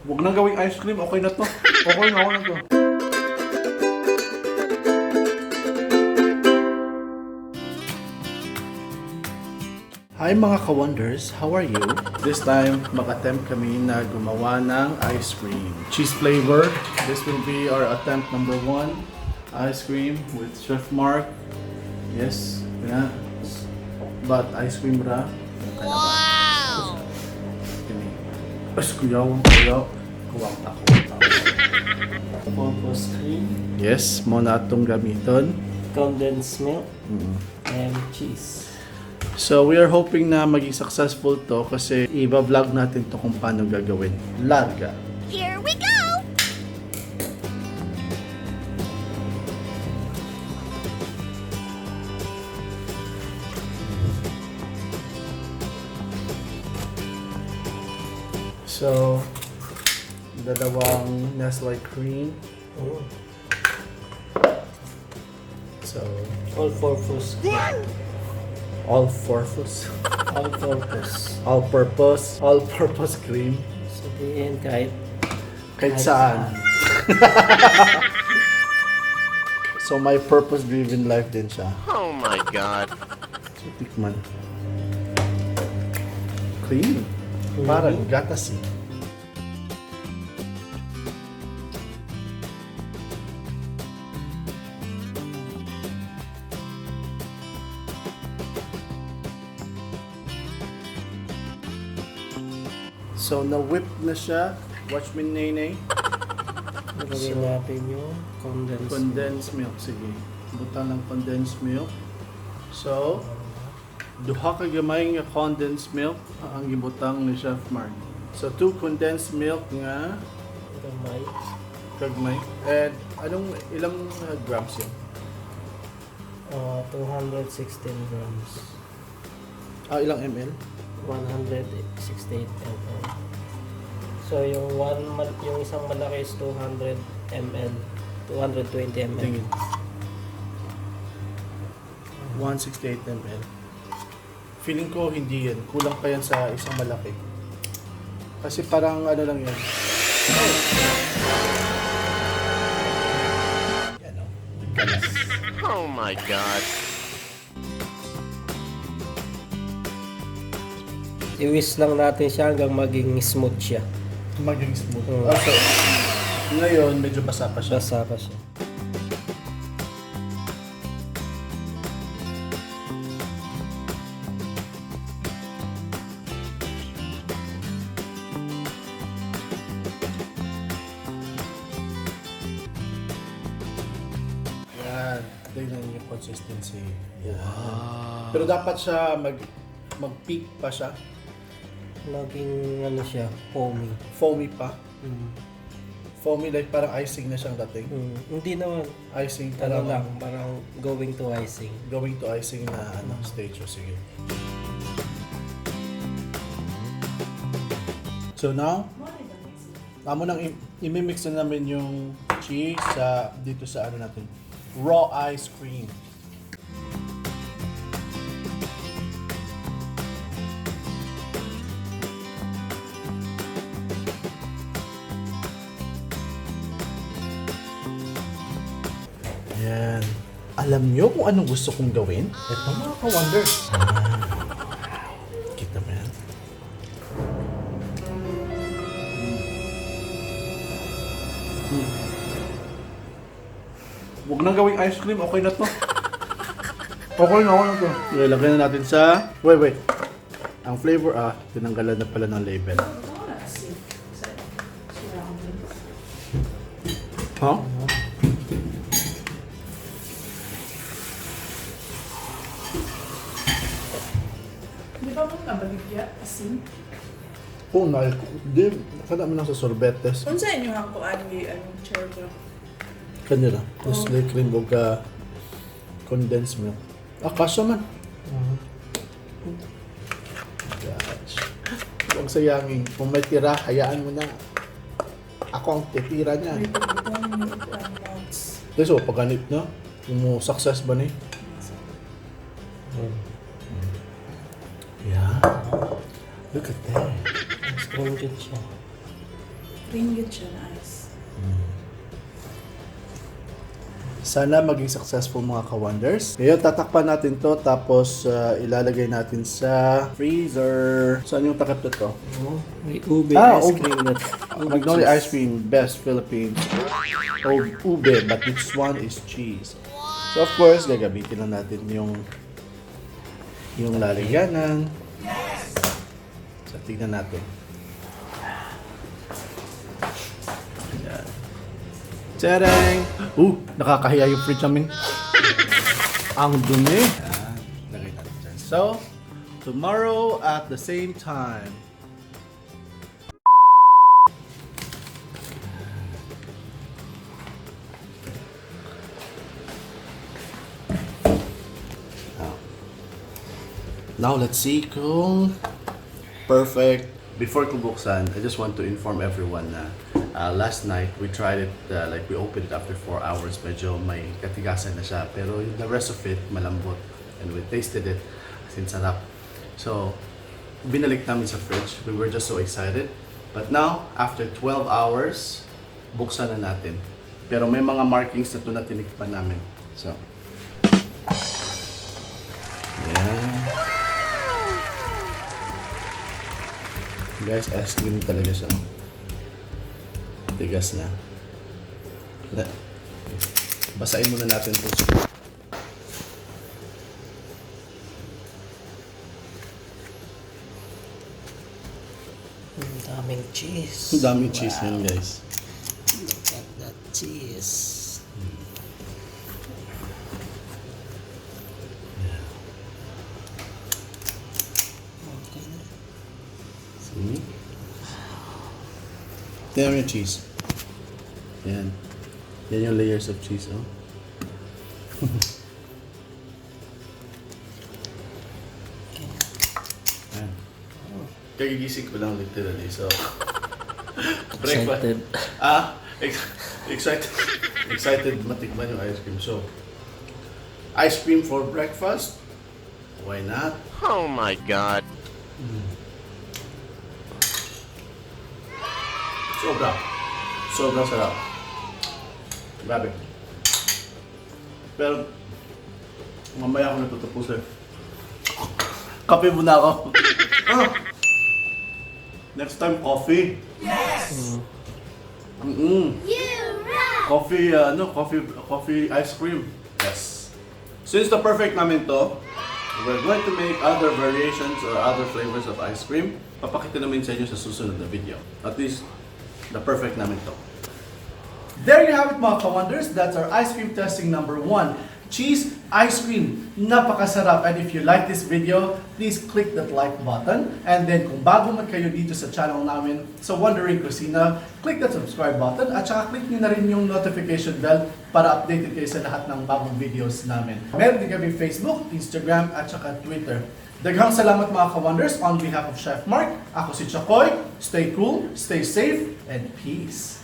Huwag nang gawing ice cream, okay na to. Okay na to. Hi mga ka-wonders, how are you? This time, mag-attempt kami na gumawa ng ice cream. Cheese flavor, this will be our attempt number 1. Ice cream with Chef Mark. Yes, yeah. But ice cream ra. Wow! As kuyaw, kuwang ako. Purpose cream, Yes, mo na itong gamiton. condensed milk, and cheese. So we are hoping na maging successful to kasi i-vlog natin to kung paano gagawin. Larga. Here we go! So, dalawang Nestle cream. So, All-purpose cream. all-purpose. All-purpose. All-purpose cream. Sabihin kahit Kahit saan. So, may purpose-driven life din siya. Oh my God. So, tikman. Creamy. Parang gatas eh. So, na-whip na siya. Watch me, Nene. nilagay natin yung Condensed milk. Sige. Buta ng condensed milk. So, duha ka gamay nga condensed milk ang gibutang ni Chef Mark. So, 2 condensed milk nga gamay. kagmay. And anong ilang grams yun? 216 grams. Ilang ml? 168 ml. So yung yung isang malaki is 200 ml. 220 ml. Tingin. 168 ml. Feeling ko hindi yan. Kulang pa yan sa isang malaki. Kasi parang ano lang yan. Yan o. Nagkalas. Oh my God. I-whisk lang natin siya hanggang maging smooth siya. Maging smooth. Mm. So, ngayon, medyo basa pa siya. Basa pa siya. Yan. Tingnan yung consistency. Yan. Pero dapat siya mag-peak pa siya. Maging ano siya, foamy. Foamy pa. Mm. Foamy like parang icing na siyang dating. Hindi naman. Icing Ano parang lang, parang going to icing. going to icing na stage. O sige. So now, amo nang i-mix na namin yung cheese dito sa ano natin. Raw ice cream. Yan. Alam nyo kung anong gusto kong gawin? Ito mga ka-wonders. Kita mo yan? Huwag nang gawing ice cream, okay na to. Okay na to. Ilagay na natin sa... Wait. Ang flavor, tinanggalan na pala ng label. Huh? Di ba mong nabaligya? Asin? Oo, di. Nakada mo lang sa sorbetes. Kung sa inyo hangko ani anong cheddar? Kanila. Tapos cream o condensed milk. Kasya man. Gosh. Huwag sayangin. Kung may tira, hayaan mo na. Ako ang titira niya. May pagkakang nuts. Tapos pagganit na. Yung mo success ba ni? Yeah. Look at that. Stringent siya. Cream good siya na ice. Sana maging successful mga ka-wonders. Ngayon, tatakpan natin to tapos ilalagay natin sa freezer. Saan yung takip na to? Oh, may ube Ah, ice ube. cream na. Magnolia ice cream, best Philippines. Oh, ube, but this one is cheese. So of course, gagamitin na natin yung lalagyanan. So tignan natin. Ayan. Tadang! Nakakahiya yung fridge namin. Ang dumi. Ayan, lagay natin dyan. So, tomorrow at the same time. Now, let's see kung perfect. Before ko buksan, I just want to inform everyone na last night we tried it, like we opened it after 4 hours. Medyo may katigasan na siya. Pero the rest of it, malambot. And we tasted it. Sin sarap. So, binalik namin sa fridge. We were just so excited. But now, after 12 hours, buksan na natin. Pero may mga markings na ito na tinikpan namin. So, yeah. Guys, ice cream talaga siya. Tigas na. Basahin muna natin ito. Ang daming cheese. Ang daming cheese yan, guys. Look at that cheese. Okay na. See? Tingnan mo yung cheese. Yan. Yan yung layers of cheese, oh. Yan. Kagigising ko lang literally, so... Excited. Excited. Excited matikman yung ice cream. So, ice cream for breakfast? Why not? Oh my god. Sobrang sarap. Grabe. Pero, mamaya ako natutupos eh. Kape muna ako. Next time, coffee. Yes! Coffee, coffee ice cream. Yes. Since the perfect namin to, we're going to make other variations or other flavors of ice cream. Papakita namin sa inyo sa susunod na video. At least, the perfect namin to. There you have it mga ka-wonders. That's our ice cream testing number 1. Cheese ice cream. Napakasarap. And if you like this video, please click that like button. And then kung bago man kayo dito sa channel namin, sa Wondering Kusina, click that subscribe button. At saka click nyo na rin yung notification bell para updated kayo sa lahat ng bagong videos namin. Meron din kami Facebook, Instagram, at saka Twitter. Daghang salamat mga ka-wonders. On behalf of Chef Mark, ako si Chakoy. Stay cool, stay safe, and peace.